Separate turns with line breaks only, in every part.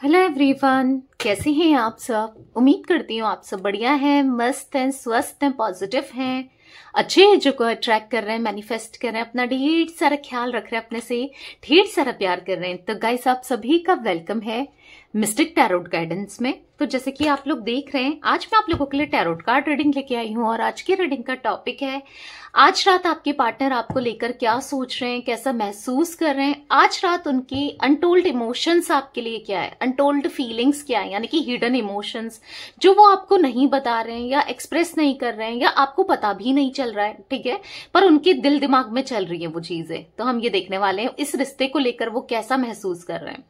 Hello everyone, कैसे हैं आप सब। उम्मीद करती हूँ आप सब बढ़िया हैं, मस्त हैं, स्वस्थ हैं, पॉजिटिव हैं, अच्छे हैं, जो को अट्रैक्ट कर रहे हैं, मैनिफेस्ट कर रहे हैं, अपना ढेर सारा ख्याल रख रहे हैं, अपने से ढेर सारा प्यार कर रहे हैं। तो गाइस, आप सभी का वेलकम है मिस्टिक टैरोट गाइडेंस में। तो जैसे कि आप लोग देख रहे हैं, आज मैं आप लोगों के लिए टैरोट कार्ड रीडिंग लेके आई हूँ और आज की रीडिंग का टॉपिक है आज रात आपके पार्टनर आपको लेकर क्या सोच रहे हैं, कैसा महसूस कर रहे हैं। आज रात उनकी अनटोल्ड इमोशंस आपके लिए क्या है, अनटोल्ड फीलिंग्स क्या है, यानी कि हिडन इमोशंस जो वो आपको नहीं बता रहे हैं या एक्सप्रेस नहीं कर रहे हैं या आपको पता भी नहीं चल रहा है, ठीक है, पर उनके दिल दिमाग में चल रही है वो चीजें। तो हम ये देखने वाले हैं इस रिश्ते को लेकर वो कैसा महसूस कर रहे हैं,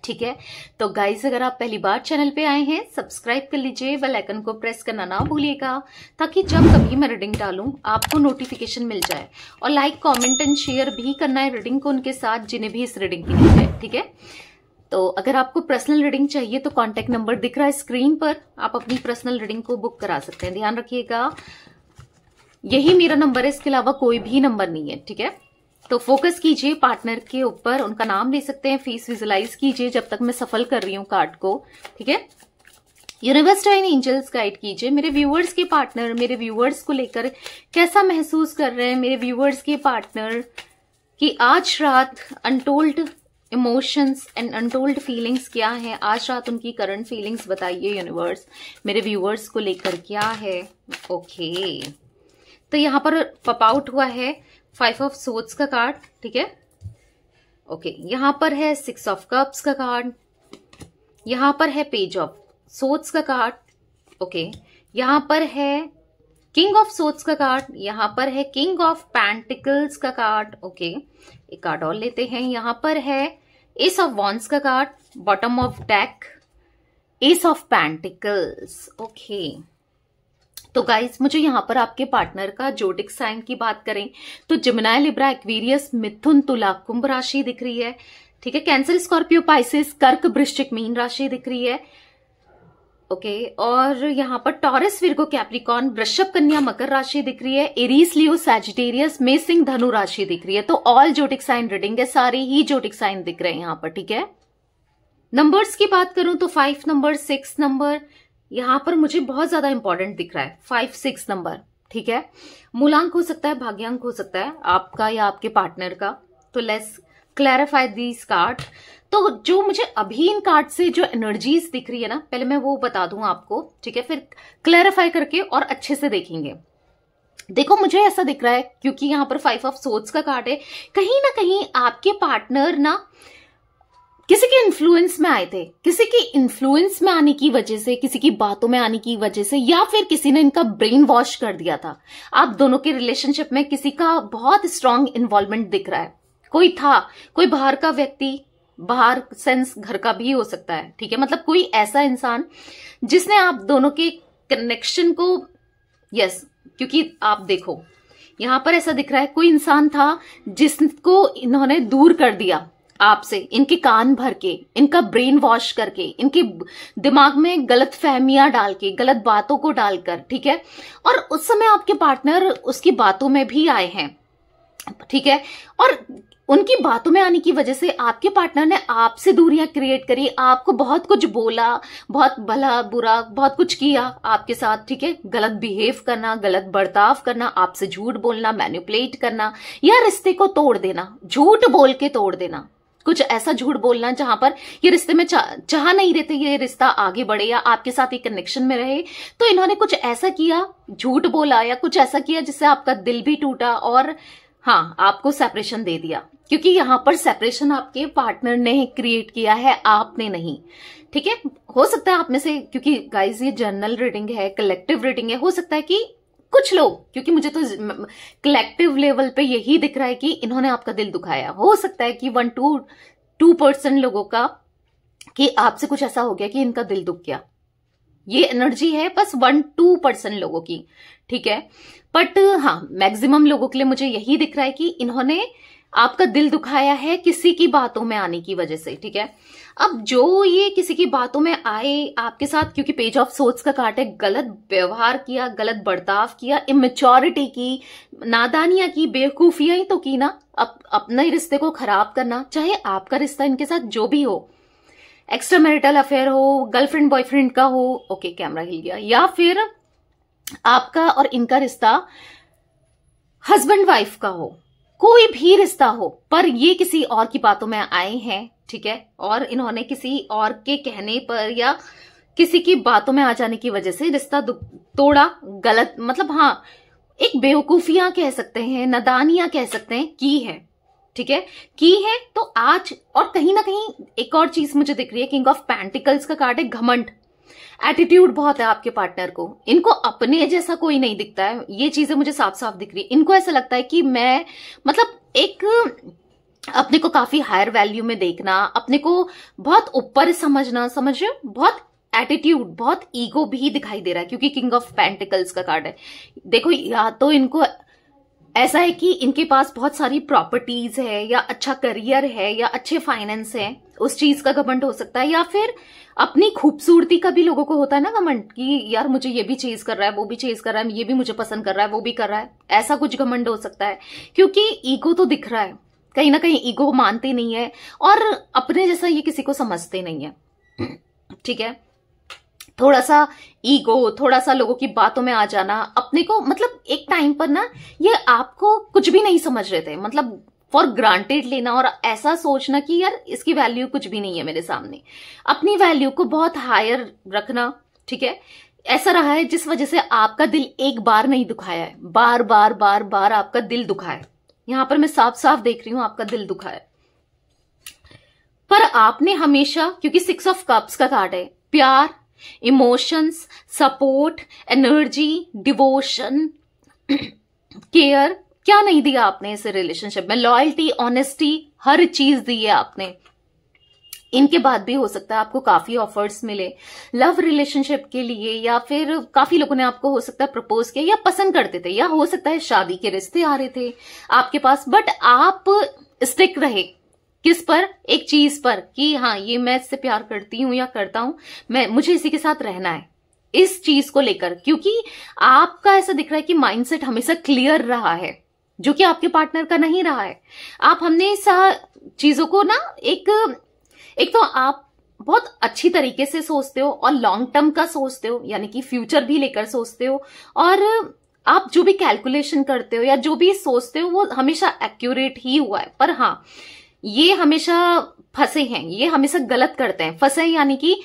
ठीक है। तो गाइस, अगर आप पहली बार चैनल पे आए हैं, सब्सक्राइब कर लीजिए, बेल आइकन को प्रेस करना ना भूलिएगा ताकि जब कभी मैं रीडिंग डालूं आपको नोटिफिकेशन मिल जाए। और लाइक, कमेंट एंड शेयर भी करना है रीडिंग को उनके साथ जिन्हें भी इस रीडिंग की नीड है, ठीक है। तो अगर आपको पर्सनल रीडिंग चाहिए तो कॉन्टेक्ट नंबर दिख रहा है स्क्रीन पर, आप अपनी पर्सनल रीडिंग को बुक करा सकते हैं। ध्यान रखिएगा, यही मेरा नंबर है, इसके अलावा कोई भी नंबर नहीं है, ठीक है। तो फोकस कीजिए पार्टनर के ऊपर, उनका नाम ले सकते हैं, फेस विजुलाइज कीजिए जब तक मैं सफल कर रही हूँ कार्ड को, ठीक है। यूनिवर्स एंड एंजल्स गाइड कीजिए मेरे व्यूअर्स के पार्टनर मेरे व्यूअर्स को लेकर कैसा महसूस कर रहे हैं, मेरे व्यूअर्स के पार्टनर की आज रात untold emotions and untold feelings क्या है। आज रात उनकी करंट फीलिंग्स बताइए यूनिवर्स, मेरे व्यूअर्स को लेकर क्या है। ओके, तो यहाँ पर पॉप आउट हुआ है 5 ऑफ सोर्ड्स का कार्ड, ठीक है। ओके, यहां पर है 6 ऑफ कप्स का कार्ड, यहां पर है पेज ऑफ सोर्ड्स का कार्ड, ओके, यहां पर है किंग ऑफ सोर्ड्स का कार्ड, यहां पर है किंग ऑफ पेंटिकल्स का कार्ड, ओके। एक कार्ड और लेते हैं, यहां पर है एस ऑफ वॉन्ड्स का card, bottom of deck S of pentacles, okay. तो गाइस, मुझे यहां पर आपके पार्टनर का जोडिक साइन की बात करें तो जिमिनाई, लिब्रा, एक्वेरियस, मिथुन, तुला, कुंभ राशि दिख रही है, ठीक है। कैंसर, स्कॉर्पियो, पाइसेस, कर्क, वृश्चिक, मीन राशि दिख रही है, ओके। और यहां पर टॉरस, विर्गो, कैप्रिकॉर्न, वृषभ, कन्या, मकर राशि दिख रही है, एरीज, लियो, सैजिटेरियस, मेष, धनु राशि दिख रही है। तो ऑल जोडिक साइन रीडिंग है, सारे ही जोडिक साइन दिख रहे हैं यहां पर, ठीक है। नंबर्स की बात करूं तो 5 नंबर, 6 नंबर यहां पर मुझे बहुत ज्यादा इंपॉर्टेंट दिख रहा है, 5, 6 नंबर, ठीक है। मूलांक हो सकता है, भाग्यांक हो सकता है आपका या आपके पार्टनर का। तो लेट्स क्लैरिफाई दीज कार्ड। तो जो मुझे अभी इन कार्ड से जो एनर्जीज दिख रही है ना, पहले मैं वो बता दूं आपको, ठीक है, फिर क्लैरिफाई करके और अच्छे से देखेंगे। देखो, मुझे ऐसा दिख रहा है क्योंकि यहां पर 5 ऑफ सोर्ड्स का कार्ड है, कहीं ना कहीं आपके पार्टनर ना किसी के इन्फ्लुएंस में आए थे, किसी के इन्फ्लुएंस में आने की वजह से, किसी की बातों में आने की वजह से, या फिर किसी ने इनका ब्रेन वॉश कर दिया था। आप दोनों के रिलेशनशिप में किसी का बहुत स्ट्रांग इन्वॉल्वमेंट दिख रहा है। कोई था, कोई बाहर का व्यक्ति, बाहर सेंस घर का भी हो सकता है, ठीक है, मतलब कोई ऐसा इंसान जिसने आप दोनों के कनेक्शन को, यस, क्योंकि आप देखो यहां पर ऐसा दिख रहा है कोई इंसान था जिसको इन्होंने दूर कर दिया आपसे, इनके कान भर के, इनका ब्रेन वॉश करके, इनके दिमाग में गलत फहमियां डाल के, गलत बातों को डालकर, ठीक है। और उस समय आपके पार्टनर उसकी बातों में भी आए हैं, ठीक है। और उनकी बातों में आने की वजह से आपके पार्टनर ने आपसे दूरियां क्रिएट करी, आपको बहुत कुछ बोला, बहुत भला बुरा बहुत कुछ किया आपके साथ, ठीक है। गलत बिहेव करना, गलत बर्ताव करना, आपसे झूठ बोलना, मैनिपुलेट करना, या रिश्ते को तोड़ देना, झूठ बोल के तोड़ देना, कुछ ऐसा झूठ बोलना जहां पर ये रिश्ते में चाह नहीं रहते ये रिश्ता आगे बढ़े या आपके साथ ये कनेक्शन में रहे। तो इन्होंने कुछ ऐसा किया, झूठ बोला या कुछ ऐसा किया जिससे आपका दिल भी टूटा और हाँ, आपको सेपरेशन दे दिया, क्योंकि यहां पर सेपरेशन आपके पार्टनर ने क्रिएट किया है, आपने नहीं, ठीक है। हो सकता है आप में से, क्योंकि गाइज ये जनरल रीडिंग है, कलेक्टिव रीडिंग है, हो सकता है कि कुछ लोग, क्योंकि मुझे तो कलेक्टिव लेवल पे यही दिख रहा है कि इन्होंने आपका दिल दुखाया। हो सकता है कि 1-2% लोगों का कि आपसे कुछ ऐसा हो गया कि इनका दिल दुख गया, ये एनर्जी है बस 1-2% लोगों की, ठीक है। बट हाँ, मैक्सिमम लोगों के लिए मुझे यही दिख रहा है कि इन्होंने आपका दिल दुखाया है किसी की बातों में आने की वजह से, ठीक है। अब जो ये किसी की बातों में आए आपके साथ, क्योंकि पेज ऑफ सोर्ड्स का कार्ड है, गलत व्यवहार किया, गलत बर्ताव किया, इमेच्योरिटी की, नादानियां की, बेवकूफियां ही तो की ना, अपने रिश्ते को खराब करना, चाहे आपका रिश्ता इनके साथ जो भी हो, एक्स्ट्रा मैरिटल अफेयर हो, गर्लफ्रेंड बॉयफ्रेंड का हो, ओके कैमरा हिल गया, या फिर आपका और इनका रिश्ता हस्बैंड वाइफ का हो, कोई भी रिश्ता हो, पर ये किसी और की बातों में आए हैं, ठीक है, और इन्होंने किसी और के कहने पर या किसी की बातों में आ जाने की वजह से रिश्ता तोड़ा, गलत, मतलब हाँ एक बेवकूफियां कह सकते हैं, नादानियां कह सकते हैं की है, ठीक है, की है। तो आज और कहीं ना कहीं एक और चीज मुझे दिख रही है, किंग ऑफ पेंटिकल्स का कार्ड है, घमंड, एटीट्यूड बहुत है आपके पार्टनर को, इनको अपने जैसा कोई नहीं दिखता है, ये चीजें मुझे साफ साफ दिख रही है। इनको ऐसा लगता है कि मैं, मतलब एक अपने को काफी हायर वैल्यू में देखना, अपने को बहुत ऊपर समझना, समझ रहे हो, बहुत एटीट्यूड, बहुत ईगो भी दिखाई दे रहा है, क्योंकि किंग ऑफ पेंटिकल्स का कार्ड है। देखो, या तो इनको ऐसा है कि इनके पास बहुत सारी प्रॉपर्टीज है, या अच्छा करियर है, या अच्छे फाइनेंस है, उस चीज का घमंड हो सकता है, या फिर अपनी खूबसूरती का भी लोगों को होता है ना घमंड, कि यार मुझे ये भी चीज कर रहा है, वो भी चीज कर रहा है, ये भी मुझे पसंद कर रहा है, वो भी कर रहा है, ऐसा कुछ घमंड हो सकता है, क्योंकि ईगो तो दिख रहा है, कहीं ना कहीं ईगो मानते नहीं है, और अपने जैसा ये किसी को समझते नहीं है, ठीक है। थोड़ा सा ईगो, थोड़ा सा लोगों की बातों में आ जाना, अपने को, मतलब एक टाइम पर ना ये आपको कुछ भी नहीं समझ रहे थे, मतलब फॉर ग्रांटेड लेना, और ऐसा सोचना कि यार इसकी वैल्यू कुछ भी नहीं है मेरे सामने, अपनी वैल्यू को बहुत हायर रखना, ठीक है। ऐसा रहा है जिस वजह से आपका दिल एक बार नहीं दुखाया है, बार बार बार बार आपका दिल दुखा है, यहां पर मैं साफ साफ देख रही हूं आपका दिल दुखा है, पर आपने हमेशा, क्योंकि 6 ऑफ कप्स का कार्ड है, प्यार, emotions, support, energy, devotion, care, क्या नहीं दिया आपने इस रिलेशनशिप में, लॉयल्टी, ऑनेस्टी, हर चीज दी है आपने। इनके बाद भी हो सकता है आपको काफी ऑफर्स मिले लव रिलेशनशिप के लिए, या फिर काफी लोगों ने आपको हो सकता है प्रपोज किया, या पसंद करते थे, या हो सकता है शादी के रिश्ते आ रहे थे आपके पास, बट आप स्टिक रहे किस पर, एक चीज पर, कि हाँ ये मैं इससे प्यार करती हूं या करता हूं, मुझे इसी के साथ रहना है, इस चीज को लेकर, क्योंकि आपका ऐसा दिख रहा है कि माइंडसेट हमेशा क्लियर रहा है, जो कि आपके पार्टनर का नहीं रहा है। आप हमेशा चीजों को ना एक तो आप बहुत अच्छी तरीके से सोचते हो, और लॉन्ग टर्म का सोचते हो, यानी कि फ्यूचर भी लेकर सोचते हो, और आप जो भी कैलकुलेशन करते हो या जो भी सोचते हो वो हमेशा एक्यूरेट ही हुआ है। पर हाँ, ये हमेशा फंसे हैं, ये हमेशा गलत करते हैं, फंसे यानी कि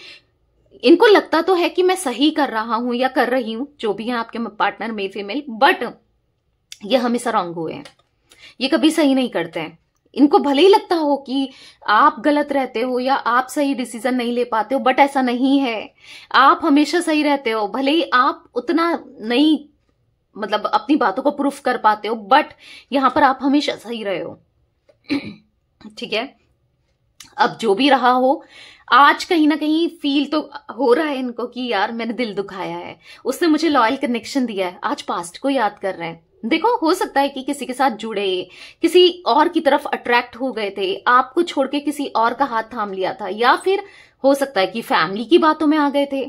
इनको लगता तो है कि मैं सही कर रहा हूं या कर रही हूं, जो भी है आपके पार्टनर मेल फीमेल, बट ये हमेशा रॉन्ग हुए हैं, ये कभी सही नहीं करते हैं। इनको भले ही लगता हो कि आप गलत रहते हो या आप सही डिसीजन नहीं ले पाते हो, बट ऐसा नहीं है, आप हमेशा सही रहते हो, भले ही आप उतना नहीं, मतलब अपनी बातों को प्रूफ कर पाते हो, बट यहां पर आप हमेशा सही रहे हो, ठीक है। अब जो भी रहा हो, आज कहीं ना कहीं फील तो हो रहा है इनको कि यार मैंने दिल दुखाया है, उसने मुझे लॉयल कनेक्शन दिया है, आज पास्ट को याद कर रहे हैं। देखो, हो सकता है कि किसी के साथ जुड़े, किसी और की तरफ अट्रैक्ट हो गए थे, आपको छोड़ के किसी और का हाथ थाम लिया था, या फिर हो सकता है कि फैमिली की बातों में आ गए थे,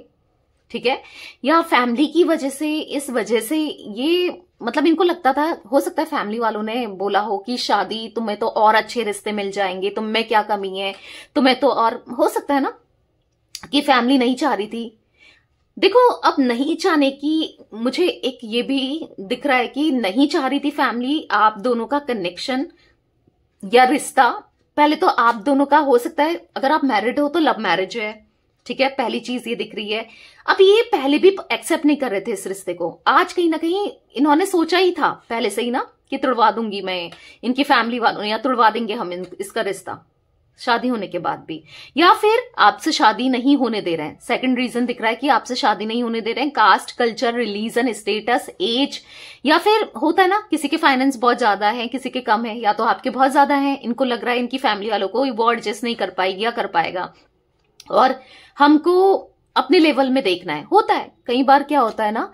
ठीक है, या फैमिली की वजह से, इस वजह से ये, मतलब इनको लगता था, हो सकता है फैमिली वालों ने बोला हो कि शादी, तुम्हें तो और अच्छे रिश्ते मिल जाएंगे, तुम में क्या कमी है, तुम्हें तो, और हो सकता है ना कि फैमिली नहीं चाह रही थी। देखो, अब नहीं चाहने की, मुझे एक ये भी दिख रहा है कि नहीं चाह रही थी फैमिली आप दोनों का कनेक्शन या रिश्ता। पहले तो आप दोनों का हो सकता है, अगर आप मैरिड हो तो लव मैरिज है, ठीक है, पहली चीज ये दिख रही है। अब ये पहले भी एक्सेप्ट नहीं कर रहे थे इस रिश्ते को, आज कहीं ना कहीं इन्होंने सोचा ही था पहले से ही ना कि तुड़वा दूंगी मैं, इनकी फैमिली वालों ने, या तुड़वा देंगे हम इसका रिश्ता शादी होने के बाद भी, या फिर आपसे शादी नहीं होने दे रहे हैं। सेकंड रीजन दिख रहा है कि आपसे शादी नहीं होने दे रहे हैं, caste, culture, religion, status, age, या फिर होता है ना किसी के फाइनेंस बहुत ज्यादा है, किसी के कम है, या तो आपके बहुत ज्यादा है, इनको लग रहा है इनकी फैमिली वालों को वो एडजस्ट नहीं कर पाएगी या कर पाएगा, और हमको अपने लेवल में देखना है। होता है कई बार, क्या होता है ना,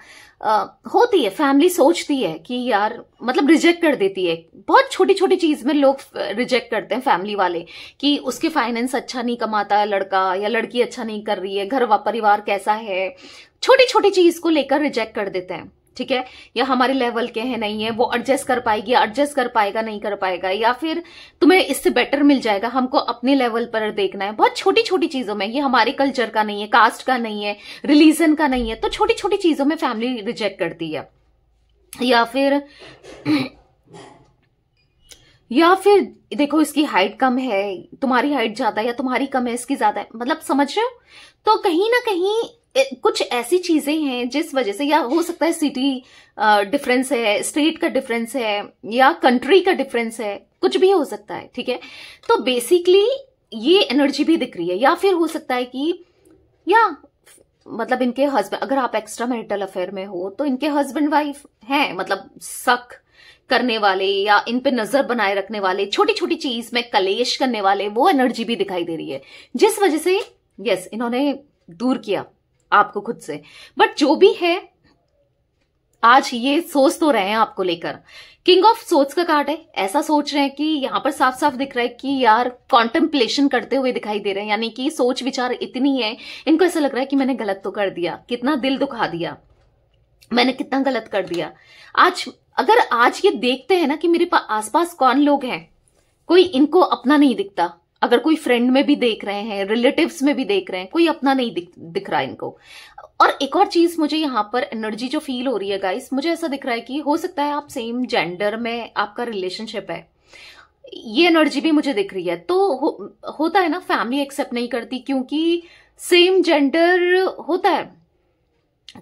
होती है फैमिली सोचती है कि यार, मतलब रिजेक्ट कर देती है, बहुत छोटी छोटी चीज में लोग रिजेक्ट करते हैं फैमिली वाले, कि उसके फाइनेंस अच्छा नहीं कमाता है लड़का, या लड़की अच्छा नहीं कर रही है, घर व परिवार कैसा है, छोटी छोटी चीज को लेकर रिजेक्ट कर देते हैं। ठीक है, या हमारे लेवल के हैं नहीं है, वो एडजस्ट कर पाएगी, एडजस्ट कर पाएगा नहीं कर पाएगा, या फिर तुम्हें इससे बेटर मिल जाएगा, हमको अपने लेवल पर देखना है। बहुत छोटी छोटी चीजों में, ये हमारे कल्चर का नहीं है, कास्ट का नहीं है, रिलीजन का नहीं है, तो छोटी छोटी चीजों में फैमिली रिजेक्ट करती है। या फिर देखो इसकी हाइट कम है, तुम्हारी हाइट ज्यादा है, या तुम्हारी कम है इसकी ज्यादा है, मतलब समझ रहे हो। तो कहीं ना कहीं कुछ ऐसी चीजें हैं जिस वजह से, या हो सकता है सिटी डिफरेंस है, स्टेट का डिफरेंस है, या कंट्री का डिफरेंस है, कुछ भी हो सकता है। ठीक है, तो बेसिकली ये एनर्जी भी दिख रही है। या फिर हो सकता है कि या मतलब इनके हस्बैंड, अगर आप एक्स्ट्रा मैरिटल अफेयर में हो तो इनके हस्बैंड वाइफ हैं, मतलब शक करने वाले या इन पे नजर बनाए रखने वाले, छोटी छोटी चीज में कलेश करने वाले, वो एनर्जी भी दिखाई दे रही है, जिस वजह से यस इन्होंने दूर किया आपको खुद से। बट जो भी है, आज ये सोच तो रहे हैं आपको लेकर। किंग ऑफ सोच का कार्ड है, ऐसा सोच रहे हैं कि यहां पर साफ साफ दिख रहा है कि यार कॉन्टेम्पलेशन करते हुए दिखाई दे रहे हैं, यानी कि सोच विचार इतनी है, इनको ऐसा लग रहा है कि मैंने गलत तो कर दिया, कितना दिल दुखा दिया मैंने, कितना गलत कर दिया। आज ये देखते हैं ना कि मेरे आसपास कौन लोग हैं, कोई इनको अपना नहीं दिखता। अगर कोई फ्रेंड में भी देख रहे हैं, रिलेटिव्स में भी देख रहे हैं, कोई अपना नहीं दिख रहा है इनको। और एक और चीज मुझे यहाँ पर एनर्जी जो फील हो रही है गाइस, मुझे ऐसा दिख रहा है कि हो सकता है आप सेम जेंडर में आपका रिलेशनशिप है, ये एनर्जी भी मुझे दिख रही है। तो होता है ना, फैमिली एक्सेप्ट नहीं करती क्योंकि सेम जेंडर होता है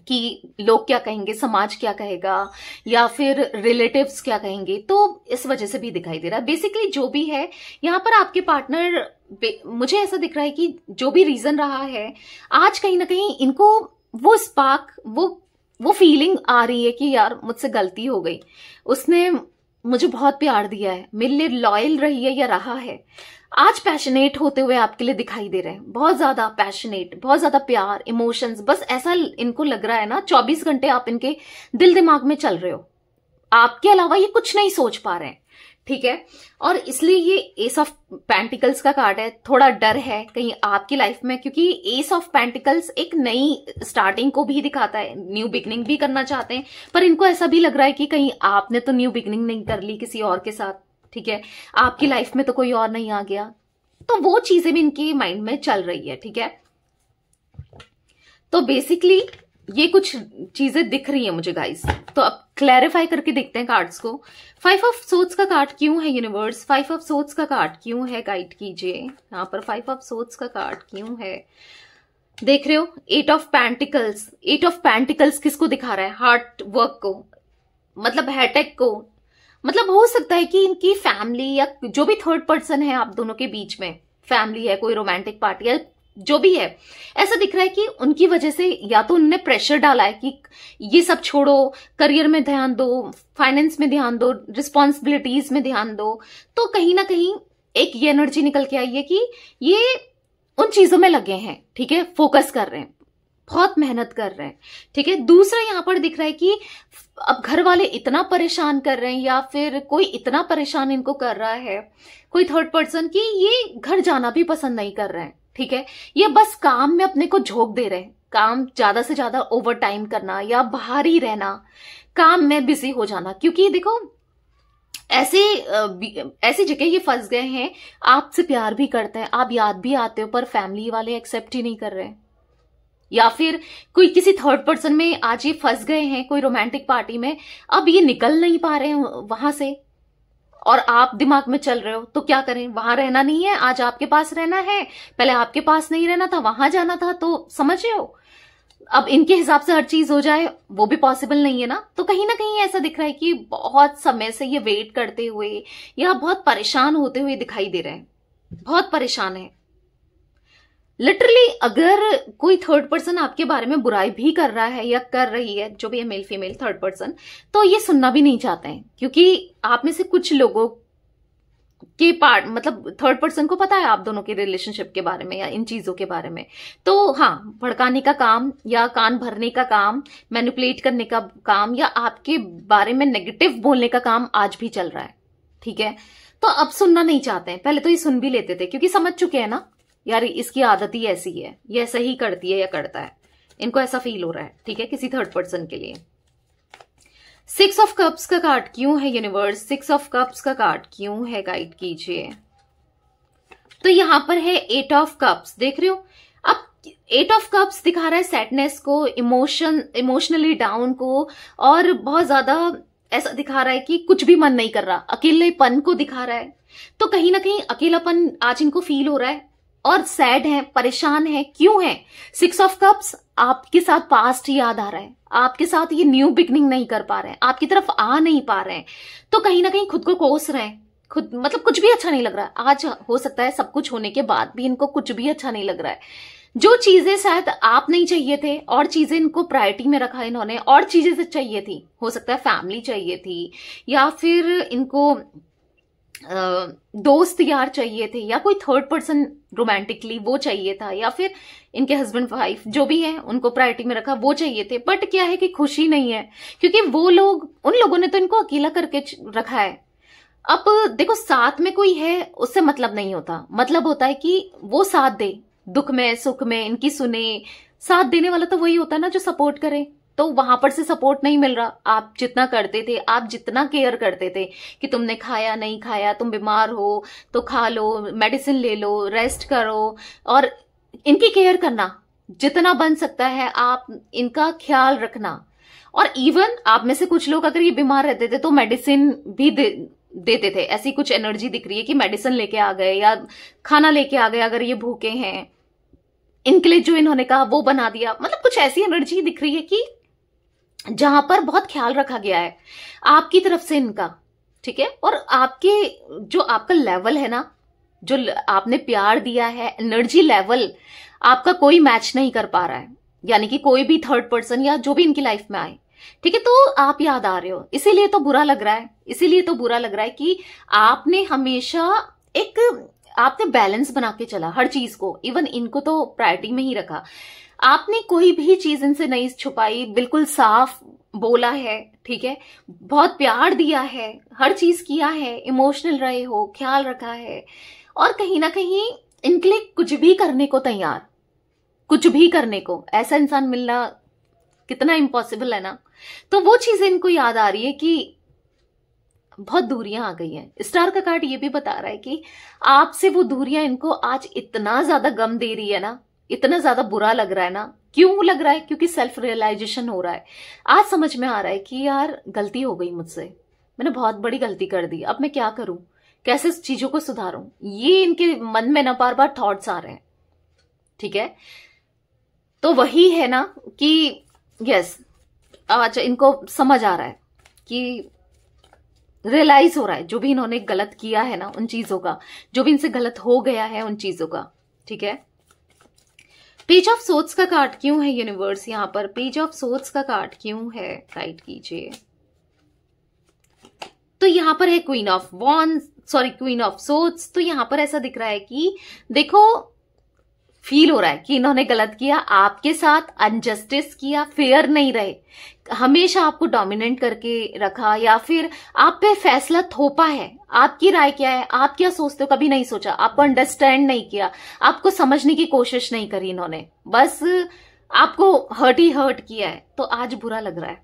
कि लोग क्या कहेंगे, समाज क्या कहेगा, या फिर रिलेटिव्स क्या कहेंगे, तो इस वजह से भी दिखाई दे रहा है। बेसिकली जो भी है यहाँ पर आपके पार्टनर, मुझे ऐसा दिख रहा है कि जो भी रीजन रहा है, आज कहीं ना कहीं इनको वो स्पार्क, वो फीलिंग आ रही है कि यार मुझसे गलती हो गई, उसने मुझे बहुत प्यार दिया है, मेरे लिए लॉयल रही है या रहा है। आज पैशनेट होते हुए आपके लिए दिखाई दे रहे हैं, बहुत ज्यादा पैशनेट, बहुत ज्यादा प्यार, इमोशंस, बस ऐसा इनको लग रहा है ना 24 घंटे आप इनके दिल दिमाग में चल रहे हो, आपके अलावा ये कुछ नहीं सोच पा रहे हैं। ठीक है, और इसलिए ये एस ऑफ पेंटिकल्स का कार्ड है। थोड़ा डर है कहीं आपकी लाइफ में, क्योंकि एस ऑफ पेंटिकल्स एक नई स्टार्टिंग को भी दिखाता है, न्यू बिगनिंग भी करना चाहते हैं, पर इनको ऐसा भी लग रहा है कि कहीं आपने तो न्यू बिगनिंग नहीं कर ली किसी और के साथ। ठीक है, आपकी लाइफ में तो कोई और नहीं आ गया, तो वो चीजें भी इनके माइंड में चल रही है। ठीक है, तो बेसिकली ये कुछ चीजें दिख रही है मुझे गाइस। तो अब क्लैरिफाई करके देखते हैं कार्ड्स को। 5 ऑफ सोर्ड्स का कार्ड क्यों है यूनिवर्स, 5 ऑफ सोर्ड्स का कार्ड क्यों है, गाइड कीजिए। यहाँ पर 5 ऑफ सोर्ड्स का कार्ड क्यों है, देख रहे हो 8 ऑफ पेंटिकल्स। 8 ऑफ पेंटिकल्स किसको दिखा रहा है, हार्ट वर्क को, मतलब हेडेक को, मतलब हो सकता है कि इनकी फैमिली या जो भी थर्ड पर्सन है आप दोनों के बीच में, फैमिली है, कोई रोमांटिक पार्टी है, जो भी है, ऐसा दिख रहा है कि उनकी वजह से या तो उनने प्रेशर डाला है कि ये सब छोड़ो, करियर में ध्यान दो, फाइनेंस में ध्यान दो, रिस्पॉन्सिबिलिटीज में ध्यान दो। तो कहीं ना कहीं एक ये एनर्जी निकल के आई है कि ये उन चीजों में लगे हैं। ठीक है, फोकस कर रहे हैं, बहुत मेहनत कर रहे हैं। ठीक है, दूसरा यहां पर दिख रहा है कि अब घर वाले इतना परेशान कर रहे हैं, या फिर कोई इतना परेशान इनको कर रहा है, कोई थर्ड पर्सन, कि ये घर जाना भी पसंद नहीं कर रहे हैं। ठीक है, ये बस काम में अपने को झोंक दे रहे हैं, काम ज्यादा से ज्यादा ओवर टाइम करना या बाहर ही रहना, काम में बिजी हो जाना। क्योंकि देखो ऐसी जगह ये फंस गए हैं, आपसे प्यार भी करते हैं, आप याद भी आते हो, पर फैमिली वाले एक्सेप्ट ही नहीं कर रहे हैं, या फिर कोई किसी थर्ड पर्सन में आज ये फंस गए हैं, कोई रोमांटिक पार्टी में, अब ये निकल नहीं पा रहे हैं वहां से, और आप दिमाग में चल रहे हो तो क्या करें, वहां रहना नहीं है, आज आपके पास रहना है, पहले आपके पास नहीं रहना था, वहां जाना था। तो समझ रहे हो, अब इनके हिसाब से हर चीज हो जाए वो भी पॉसिबल नहीं है ना। तो कहीं ना कहीं ऐसा दिख रहा है कि बहुत समय से ये वेट करते हुए या बहुत परेशान होते हुए दिखाई दे रहे हैं, बहुत परेशान है लिटरली। अगर कोई थर्ड पर्सन आपके बारे में बुराई भी कर रहा है या कर रही है, जो भी है मेल फीमेल थर्ड पर्सन, तो ये सुनना भी नहीं चाहते हैं, क्योंकि आप में से कुछ लोगों के पार्ट, मतलब थर्ड पर्सन को पता है आप दोनों के रिलेशनशिप के बारे में या इन चीजों के बारे में। तो हाँ, भड़काने का काम या कान भरने का काम, मैनिपुलेट करने का काम, या आपके बारे में नेगेटिव बोलने का काम आज भी चल रहा है। ठीक है, तो अब सुनना नहीं चाहते हैं, पहले तो ये सुन भी लेते थे, क्योंकि समझ चुके हैं ना यार इसकी आदत ही ऐसी है, ये ऐसा ही करती है या करता है, इनको ऐसा फील हो रहा है। ठीक है, किसी थर्ड पर्सन के लिए सिक्स ऑफ कप्स का कार्ड क्यों है यूनिवर्स? सिक्स ऑफ कप्स का कार्ड क्यों है? गाइड कीजिए। तो यहां पर है एट ऑफ कप्स, देख रहे हो। अब एट ऑफ कप्स दिखा रहा है सैडनेस को, इमोशनली डाउन को, और बहुत ज्यादा ऐसा दिखा रहा है कि कुछ भी मन नहीं कर रहा, अकेलेपन को दिखा रहा है। तो कहीं ना कहीं अकेलापन आज इनको फील हो रहा है और सैड है, परेशान है। क्यों है? सिक्स ऑफ कप्स, आपके साथ पास्ट याद आ रहा है, आपके साथ ये न्यू बिगनिंग नहीं कर पा रहे हैं, आपकी तरफ आ नहीं पा रहे हैं, तो कहीं ना कहीं खुद को कोस रहे हैं, खुद मतलब कुछ भी अच्छा नहीं लग रहा है। आज हो सकता है सब कुछ होने के बाद भी इनको कुछ भी अच्छा नहीं लग रहा है। जो चीजें शायद आप नहीं चाहिए थे और चीजें इनको प्रायोरिटी में रखा इन्होंने, और चीजें चाहिए थी, हो सकता है फैमिली चाहिए थी, या फिर इनको दोस्त यार चाहिए थे, या कोई थर्ड पर्सन रोमांटिकली वो चाहिए था, या फिर इनके हस्बैंड वाइफ जो भी है उनको प्रायोरिटी में रखा, वो चाहिए थे। बट क्या है कि खुशी नहीं है, क्योंकि वो लोग, उन लोगों ने तो इनको अकेला करके रखा है। अब देखो, साथ में कोई है उससे मतलब नहीं होता, मतलब होता है कि वो साथ दे, दुख में सुख में इनकी सुने। साथ देने वाला तो वही होता है ना जो सपोर्ट करे। तो वहां पर से सपोर्ट नहीं मिल रहा। आप जितना करते थे, आप जितना केयर करते थे कि तुमने खाया नहीं खाया, तुम बीमार हो तो खा लो, मेडिसिन ले लो, रेस्ट करो, और इनकी केयर करना जितना बन सकता है, आप इनका ख्याल रखना। और इवन आप में से कुछ लोग अगर ये बीमार रहते थे तो मेडिसिन भी देते थे। ऐसी कुछ एनर्जी दिख रही है कि मेडिसिन लेके आ गए या खाना लेके आ गए अगर ये भूखे हैं, इनके लिए जो इन्होंने कहा वो बना दिया। मतलब कुछ ऐसी एनर्जी दिख रही है कि जहां पर बहुत ख्याल रखा गया है आपकी तरफ से इनका, ठीक है। और आपके जो आपका लेवल है ना, जो आपने प्यार दिया है, एनर्जी लेवल आपका कोई मैच नहीं कर पा रहा है, यानी कि कोई भी थर्ड पर्सन या जो भी इनकी लाइफ में आए, ठीक है। तो आप याद आ रहे हो, इसीलिए तो बुरा लग रहा है, इसीलिए तो बुरा लग रहा है कि आपने हमेशा आपने बैलेंस बना के चला हर चीज को, इवन इनको तो प्रायोरिटी में ही रखा। आपने कोई भी चीज इनसे नहीं छुपाई, बिल्कुल साफ बोला है, ठीक है, बहुत प्यार दिया है, हर चीज किया है, इमोशनल रहे हो, ख्याल रखा है, और कहीं ना कहीं इनके लिए कुछ भी करने को तैयार, कुछ भी करने को। ऐसा इंसान मिलना कितना इम्पॉसिबल है ना। तो वो चीजें इनको याद आ रही है कि बहुत दूरियां आ गई हैं। स्टार का कार्ड ये भी बता रहा है कि आपसे वो दूरियां इनको आज इतना ज्यादा गम दे रही है ना, इतना ज्यादा बुरा लग रहा है ना। क्यों लग रहा है? क्योंकि सेल्फ रियलाइजेशन हो रहा है। आज समझ में आ रहा है कि यार गलती हो गई मुझसे, मैंने बहुत बड़ी गलती कर दी, अब मैं क्या करूं, कैसे चीजों को सुधारूं, ये इनके मन में ना बार बार थॉट्स आ रहे हैं, ठीक है। तो वही है ना कि यस, आज इनको समझ आ रहा है कि रियलाइज हो रहा है जो भी इन्होंने गलत किया है ना, उन चीजों का, जो भी इनसे गलत हो गया है उन चीजों का, ठीक है। पेज ऑफ सोर्ड्स का कार्ड क्यों है यूनिवर्स? यहां पर पेज ऑफ सोर्ड्स का कार्ड क्यों है? गाइड कीजिए। तो यहां पर है queen of wands, sorry queen of swords. तो यहां पर ऐसा दिख रहा है कि देखो, फील हो रहा है कि इन्होंने गलत किया, आपके साथ अनजस्टिस किया, फेयर नहीं रहे, हमेशा आपको डोमिनेट करके रखा, या फिर आप पे फैसला थोपा है। आपकी राय क्या है, आप क्या सोचते हो, कभी नहीं सोचा, आपको अंडरस्टैंड नहीं किया, आपको समझने की कोशिश नहीं करी इन्होंने, बस आपको हर्ट ही हर्ट किया है। तो आज बुरा लग रहा है,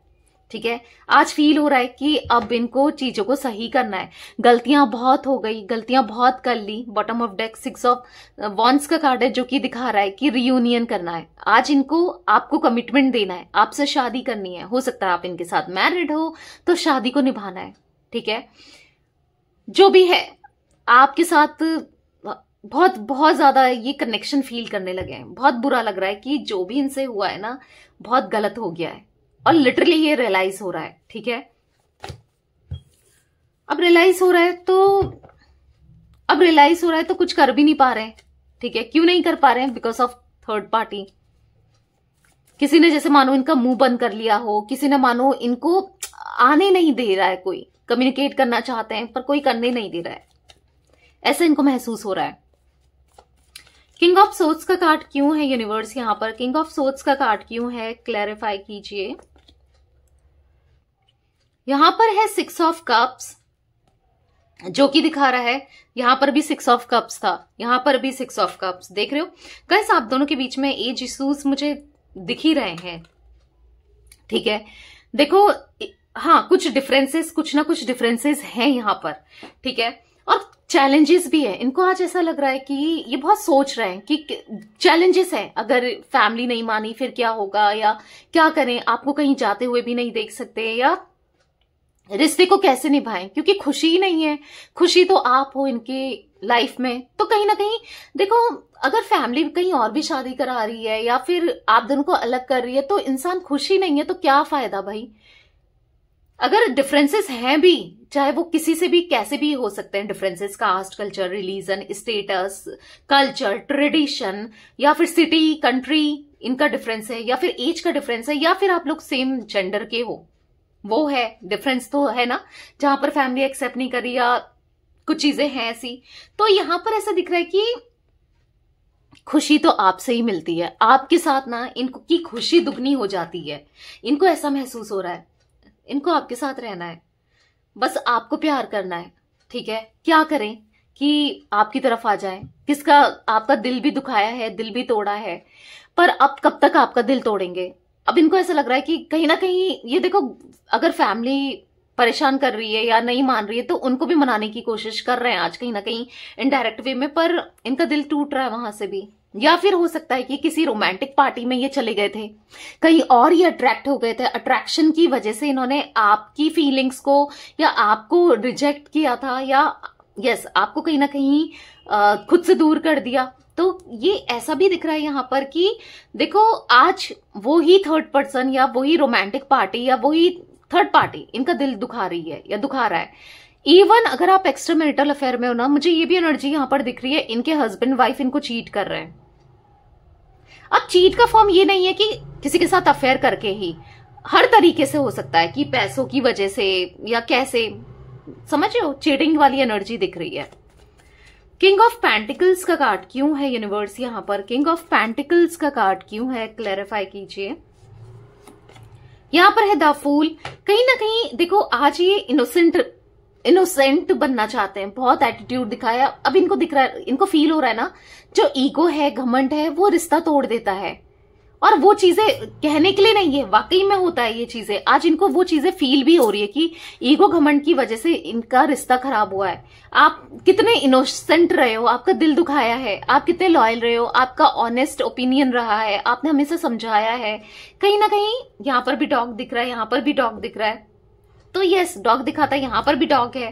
ठीक है। आज फील हो रहा है कि अब इनको चीजों को सही करना है, गलतियां बहुत हो गई, गलतियां बहुत कर ली। Bottom of deck six of wands का कार्ड है जो कि दिखा रहा है कि रियूनियन करना है। आज इनको आपको कमिटमेंट देना है, आपसे शादी करनी है। हो सकता है आप इनके साथ मैरिड हो तो शादी को निभाना है, ठीक है। जो भी है आपके साथ बहुत बहुत ज्यादा ये कनेक्शन फील करने लगे हैं। बहुत बुरा लग रहा है कि जो भी इनसे हुआ है ना, बहुत गलत हो गया है, और लिटरली ये रियलाइज हो रहा है, ठीक है। अब रियलाइज हो रहा है तो कुछ कर भी नहीं पा रहे हैं, ठीक है। क्यों नहीं कर पा रहे हैं? Because of third party. किसी ने जैसे मानो इनका मुंह बंद कर लिया हो, किसी ने मानो इनको आने नहीं दे रहा है, कोई कम्युनिकेट करना चाहते हैं पर कोई करने नहीं दे रहा है, ऐसा इनको महसूस हो रहा है। किंग ऑफ सोर्ड्स का कार्ड क्यों है यूनिवर्स? यहां पर किंग ऑफ सोर्ड्स का कार्ड क्यों है? क्लैरिफाई कीजिए। यहां पर है सिक्स ऑफ कप्स, जो कि दिखा रहा है, यहां पर भी सिक्स ऑफ कप्स था, यहां पर भी सिक्स ऑफ कप्स। देख रहे हो गाइस, आप दोनों के बीच में एज इश्यूज मुझे दिख ही रहे हैं, ठीक है। देखो, हाँ, कुछ ना कुछ डिफरेंसेस हैं यहाँ पर, ठीक है। और चैलेंजेस भी है इनको। आज ऐसा लग रहा है कि ये बहुत सोच रहे हैं कि चैलेंजेस है, अगर फैमिली नहीं मानी फिर क्या होगा, या क्या करें, आपको कहीं जाते हुए भी नहीं देख सकते, या रिश्ते को कैसे निभाएं, क्योंकि खुशी ही नहीं है। खुशी तो आप हो इनके लाइफ में, तो कहीं ना कहीं देखो, अगर फैमिली कहीं और भी शादी करा रही है या फिर आप दोनों को अलग कर रही है, तो इंसान खुशी नहीं है तो क्या फायदा भाई। अगर डिफरेंसेस हैं भी, चाहे वो किसी से भी कैसे भी हो सकते हैं differences, caste, culture, religion, status, culture, tradition, या फिर सिटी, कंट्री, इनका डिफरेंस है, या फिर एज का डिफरेंस है, या फिर आप लोग सेम जेंडर के हो, वो है डिफरेंस तो है ना, जहां पर फैमिली एक्सेप्ट नहीं करी या कुछ चीजें हैं ऐसी। तो यहां पर ऐसा दिख रहा है कि खुशी तो आपसे ही मिलती है, आपके साथ ना इनको की खुशी दुगनी हो जाती है। इनको ऐसा महसूस हो रहा है, इनको आपके साथ रहना है, बस आपको प्यार करना है, ठीक है। क्या करें कि आपकी तरफ आ जाए। किसका आपका दिल भी दुखाया है, दिल भी तोड़ा है, पर अब कब तक आपका दिल तोड़ेंगे। अब इनको ऐसा लग रहा है कि कहीं ना कहीं ये देखो, अगर फैमिली परेशान कर रही है या नहीं मान रही है तो उनको भी मनाने की कोशिश कर रहे हैं आज कहीं ना कहीं इनडायरेक्ट वे में, पर इनका दिल टूट रहा है वहां से भी। या फिर हो सकता है कि किसी रोमांटिक पार्टी में ये चले गए थे, कहीं और ये अट्रैक्ट हो गए थे, अट्रैक्शन की वजह से इन्होंने आपकी फीलिंग्स को या आपको रिजेक्ट किया था, या यस आपको कहीं ना कहीं खुद से दूर कर दिया। तो ये ऐसा भी दिख रहा है यहाँ पर कि देखो, आज वो ही थर्ड पर्सन या वही रोमांटिक पार्टी या वही थर्ड पार्टी इनका दिल दुखा रही है या दुखा रहा है। इवन अगर आप एक्स्ट्रा मैरिटल अफेयर में हो ना, मुझे ये भी एनर्जी यहां पर दिख रही है, इनके हस्बैंड वाइफ इनको चीट कर रहे हैं। अब चीट का फॉर्म ये नहीं है कि किसी के साथ अफेयर करके ही, हर तरीके से हो सकता है कि पैसों की वजह से या कैसे, समझ रहे हो, चीटिंग वाली एनर्जी दिख रही है। किंग ऑफ पेंटिकल्स का कार्ड क्यों है यूनिवर्स यहां पर, किंग ऑफ पेंटिकल्स का कार्ड क्यों है, क्लैरिफाई कीजिए। यहां पर है द फूल। कहीं ना कहीं देखो, आज ये इनोसेंट बनना चाहते हैं, बहुत एटीट्यूड दिखाया। अब इनको दिख रहा है, इनको फील हो रहा है ना, जो ईगो है, घमंड है, वो रिश्ता तोड़ देता है। और वो चीजें कहने के लिए नहीं है, वाकई में होता है ये चीजें। आज इनको वो चीजें फील भी हो रही है कि ईगो घमंड की वजह से इनका रिश्ता खराब हुआ है। आप कितने इनोसेंट रहे हो, आपका दिल दुखाया है, आप कितने लॉयल रहे हो, आपका ऑनेस्ट ओपिनियन रहा है, आपने हमेशा समझाया है। कहीं ना कहीं यहाँ पर भी डॉग दिख रहा है, यहाँ पर भी डॉग दिख रहा है। तो यस, डॉग दिखाता है, यहाँ पर भी डॉग है।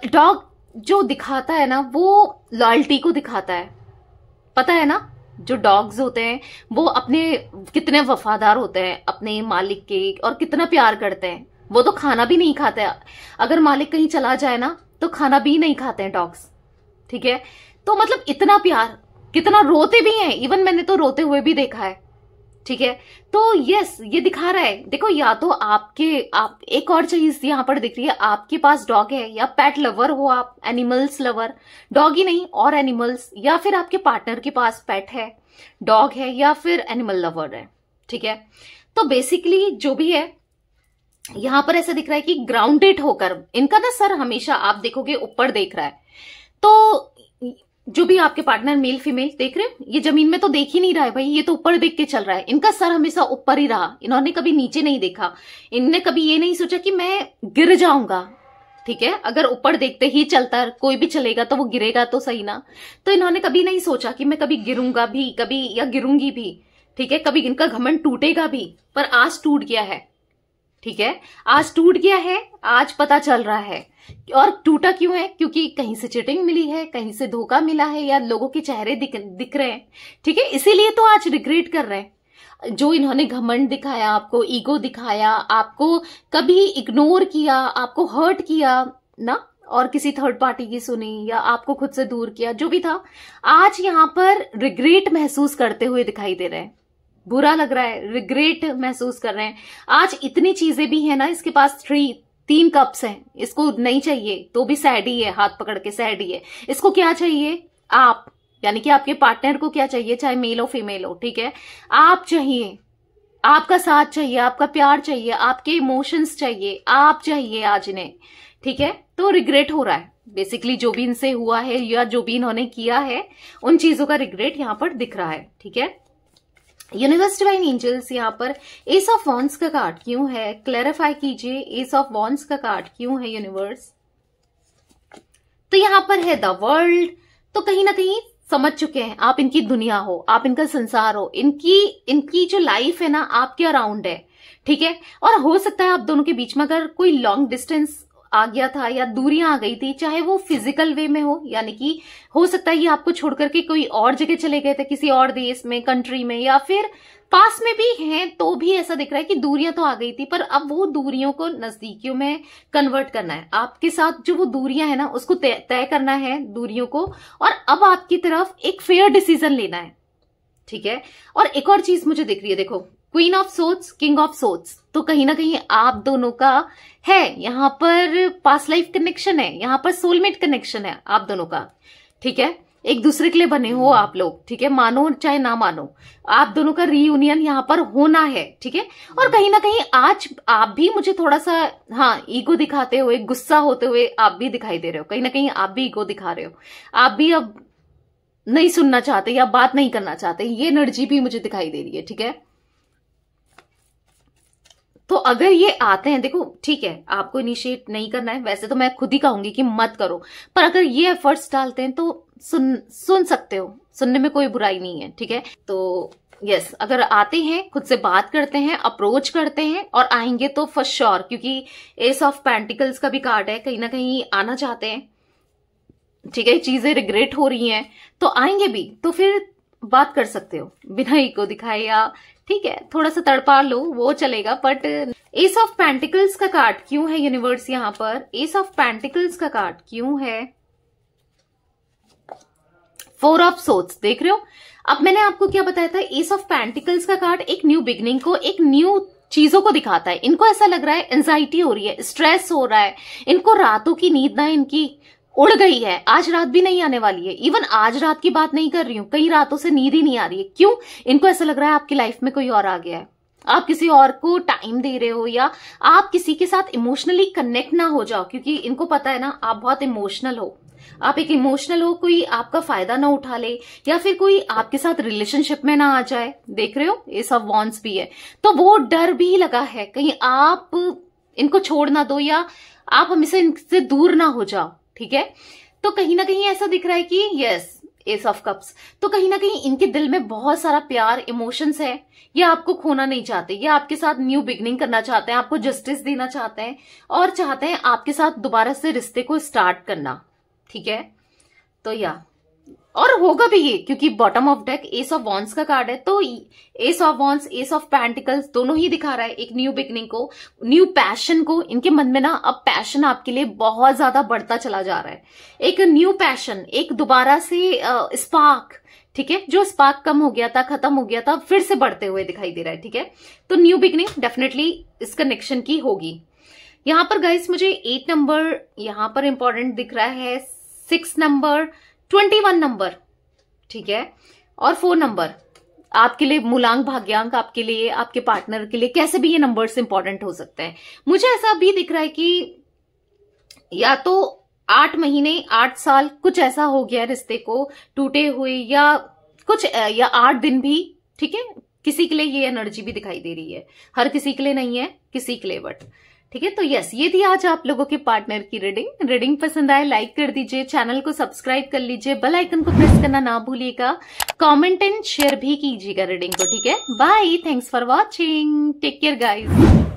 डॉग जो दिखाता है ना, वो लॉयल्टी को दिखाता है, पता है ना। जो डॉग्स होते हैं वो अपने कितने वफादार होते हैं अपने मालिक के, और कितना प्यार करते हैं। वो तो खाना भी नहीं खाते, अगर मालिक कहीं चला जाए ना तो खाना भी नहीं खाते हैं डॉग्स, ठीक है। तो मतलब इतना प्यार, कितना रोते भी हैं, इवन मैंने तो रोते हुए भी देखा है, ठीक है। तो यस, ये दिखा रहा है। देखो, या तो आप एक और चीज यहाँ पर दिख रही है, आपके पास डॉग है, या पेट लवर हो आप, एनिमल्स लवर, डॉग ही नहीं और एनिमल्स, या फिर आपके पार्टनर के पास पेट है, डॉग है, या फिर एनिमल लवर है, ठीक है। तो बेसिकली जो भी है यहां पर ऐसा दिख रहा है कि ग्राउंडेड होकर इनका ना सर हमेशा आप देखोगे ऊपर देख रहा है। तो जो भी आपके पार्टनर मेल फीमेल देख रहे हो, ये जमीन में तो देख ही नहीं रहा है भाई, ये तो ऊपर देख के चल रहा है। इनका सर हमेशा ऊपर ही रहा, इन्होंने कभी नीचे नहीं देखा। इनने कभी ये नहीं सोचा कि मैं गिर जाऊंगा, ठीक है। अगर ऊपर देखते ही चलता कोई भी चलेगा तो वो गिरेगा तो सही ना। तो इन्होंने कभी नहीं सोचा कि मैं कभी गिरूंगा भी, कभी या गिरूंगी भी, ठीक है। कभी इनका घमंड टूटेगा भी, पर आज टूट गया है, ठीक है। आज टूट गया है, आज पता चल रहा है। और टूटा क्यों है, क्योंकि कहीं से चीटिंग मिली है, कहीं से धोखा मिला है, या लोगों के चेहरे दिख रहे हैं, ठीक है। इसीलिए तो आज रिग्रेट कर रहे हैं। जो इन्होंने घमंड दिखाया, आपको ईगो दिखाया, आपको कभी इग्नोर किया, आपको हर्ट किया ना, और किसी थर्ड पार्टी की सुनी, या आपको खुद से दूर किया, जो भी था, आज यहाँ पर रिग्रेट महसूस करते हुए दिखाई दे रहे हैं। बुरा लग रहा है, रिग्रेट महसूस कर रहे हैं। आज इतनी चीजें भी है ना, इसके पास 3 कप्स हैं, इसको नहीं चाहिए तो भी सैड ही है, हाथ पकड़ के सैड ही है। इसको क्या चाहिए, आप, यानी कि आपके पार्टनर को क्या चाहिए, चाहे मेल हो फीमेल हो, ठीक है। आप चाहिए, आपका साथ चाहिए, आपका प्यार चाहिए, आपके इमोशंस चाहिए, आप चाहिए आज इन्हें, ठीक है। तो रिग्रेट हो रहा है बेसिकली, जो भी इनसे हुआ है या जो भी इन्होंने किया है, उन चीजों का रिग्रेट यहां पर दिख रहा है, ठीक है। यूनिवर्स डिवाइन एंजल्स यहाँ पर एस ऑफ वॉन्ड्स का कार्ड क्यों है, क्लैरिफाई कीजिए एस ऑफ वॉन्ड्स का कार्ड क्यों है यूनिवर्स। तो यहाँ पर है द वर्ल्ड, तो कहीं ना कहीं समझ चुके हैं आप, इनकी दुनिया हो, आप इनका संसार हो, इनकी जो लाइफ है ना आपके अराउंड है, ठीक है। और हो सकता है आप दोनों के बीच में अगर कोई लॉन्ग डिस्टेंस आ गया था या दूरियां आ गई थी, चाहे वो फिजिकल वे में हो, यानी कि हो सकता है ये आपको छोड़ करके कोई और जगह चले गए थे, किसी और देश में, कंट्री में, या फिर पास में भी हैं, तो भी ऐसा दिख रहा है कि दूरियां तो आ गई थी, पर अब वो दूरियों को नजदीकियों में कन्वर्ट करना है। आपके साथ जो वो दूरियां है ना उसको तय करना है दूरियों को, और अब आपकी तरफ एक फेयर डिसीजन लेना है, ठीक है। और एक और चीज मुझे दिख रही है, देखो queen of swords, king of swords, तो कहीं ना कहीं आप दोनों का है यहाँ पर पास्ट लाइफ कनेक्शन है, यहाँ पर सोलमेट कनेक्शन है आप दोनों का, ठीक है। एक दूसरे के लिए बने हो आप लोग, ठीक है, मानो चाहे ना मानो, आप दोनों का रीयूनियन यहाँ पर होना है, ठीक है। और कहीं ना कहीं आज आप भी मुझे थोड़ा सा ईगो दिखाते हुए, गुस्सा होते हुए आप भी दिखाई दे रहे हो, कहीं ना कहीं आप भी ईगो दिखा रहे हो, आप भी अब नहीं सुनना चाहते या बात नहीं करना चाहते, ये एनर्जी भी मुझे दिखाई दे रही है, ठीक है। तो अगर ये आते हैं, देखो ठीक है आपको इनिशिएट नहीं करना है, वैसे तो मैं खुद ही कहूंगी कि मत करो, पर अगर ये एफर्ट्स डालते हैं तो सुन सकते हो, सुनने में कोई बुराई नहीं है, ठीक है। तो यस, अगर आते हैं खुद से बात करते हैं, अप्रोच करते हैं, और आएंगे तो फॉर श्योर, क्योंकि एस ऑफ पेंटिकल्स का भी कार्ड है, कहीं ना कहीं आना चाहते हैं, ठीक है। चीजें रिग्रेट हो रही हैं तो आएंगे भी, तो फिर बात कर सकते हो बिना ईगो दिखाए, या ठीक है थोड़ा सा तड़पा लो वो चलेगा। बट एस ऑफ पेंटिकल्स का कार्ड क्यों है यूनिवर्स यहाँ पर, एस ऑफ पेंटिकल्स का कार्ड क्यों है, फोर ऑफ सोर्ड्स, देख रहे हो। अब मैंने आपको क्या बताया था, एस ऑफ पेंटिकल्स का कार्ड एक न्यू बिगनिंग को, एक न्यू चीजों को दिखाता है। इनको ऐसा लग रहा है एंजाइटी हो रही है, स्ट्रेस हो रहा है, इनको रातों की नींद ना इनकी उड़ गई है, आज रात भी नहीं आने वाली है। इवन आज रात की बात नहीं कर रही हूं, कई रातों से नींद ही नहीं आ रही है। क्यों? इनको ऐसा लग रहा है आपकी लाइफ में कोई और आ गया है, आप किसी और को टाइम दे रहे हो, या आप किसी के साथ इमोशनली कनेक्ट ना हो जाओ, क्योंकि इनको पता है ना आप बहुत इमोशनल हो, आप एक इमोशनल हो, कोई आपका फायदा ना उठा ले, या फिर कोई आपके साथ रिलेशनशिप में ना आ जाए। देख रहे हो ये सब वॉन्ट्स भी है, तो वो डर भी लगा है कहीं आप इनको छोड़ ना दो, या आप हमेशा इनसे दूर ना हो जाओ, ठीक है। तो कहीं ना कहीं ऐसा दिख रहा है कि यस, एस ऑफ कप्स, तो कहीं ना कहीं इनके दिल में बहुत सारा प्यार, इमोशंस है, ये आपको खोना नहीं चाहते, ये आपके साथ न्यू बिगनिंग करना चाहते हैं, आपको जस्टिस देना चाहते हैं, और चाहते हैं आपके साथ दोबारा से रिश्ते को स्टार्ट करना, ठीक है। तो या और होगा भी ये, क्योंकि bottom of deck S of wands का कार्ड है, तो S of wands, S of pentacles दोनों ही दिखा रहा है एक न्यू बिगनिंग को, न्यू पैशन को। इनके मन में ना अब पैशन आपके लिए बहुत ज्यादा बढ़ता चला जा रहा है, एक न्यू पैशन, एक दोबारा से स्पार्क, ठीक है। जो स्पार्क कम हो गया था, खत्म हो गया था, फिर से बढ़ते हुए दिखाई दे रहा है, ठीक है। तो न्यू बिगनिंग डेफिनेटली इस कनेक्शन की होगी। यहाँ पर गाइस मुझे 8 नंबर यहाँ पर इंपॉर्टेंट दिख रहा है, 6 नंबर, 21 नंबर, ठीक है, और 4 नंबर आपके लिए मूलांक भाग्यांक, आपके लिए, आपके पार्टनर के लिए कैसे भी ये नंबर्स इंपॉर्टेंट हो सकते हैं। मुझे ऐसा भी दिख रहा है कि या तो 8 महीने, 8 साल कुछ ऐसा हो गया रिश्ते को टूटे हुए, या कुछ, या 8 दिन भी, ठीक है। किसी के लिए ये एनर्जी भी दिखाई दे रही है, हर किसी के लिए नहीं है, किसी के लिए, बट ठीक है। तो यस, ये थी आज आप लोगों के पार्टनर की रीडिंग पसंद आए लाइक कर दीजिए, चैनल को सब्सक्राइब कर लीजिए, बेल आइकन को प्रेस करना ना भूलिएगा, कमेंट एंड शेयर भी कीजिएगा रीडिंग को, ठीक है। Bye, thanks for watching, take care guys.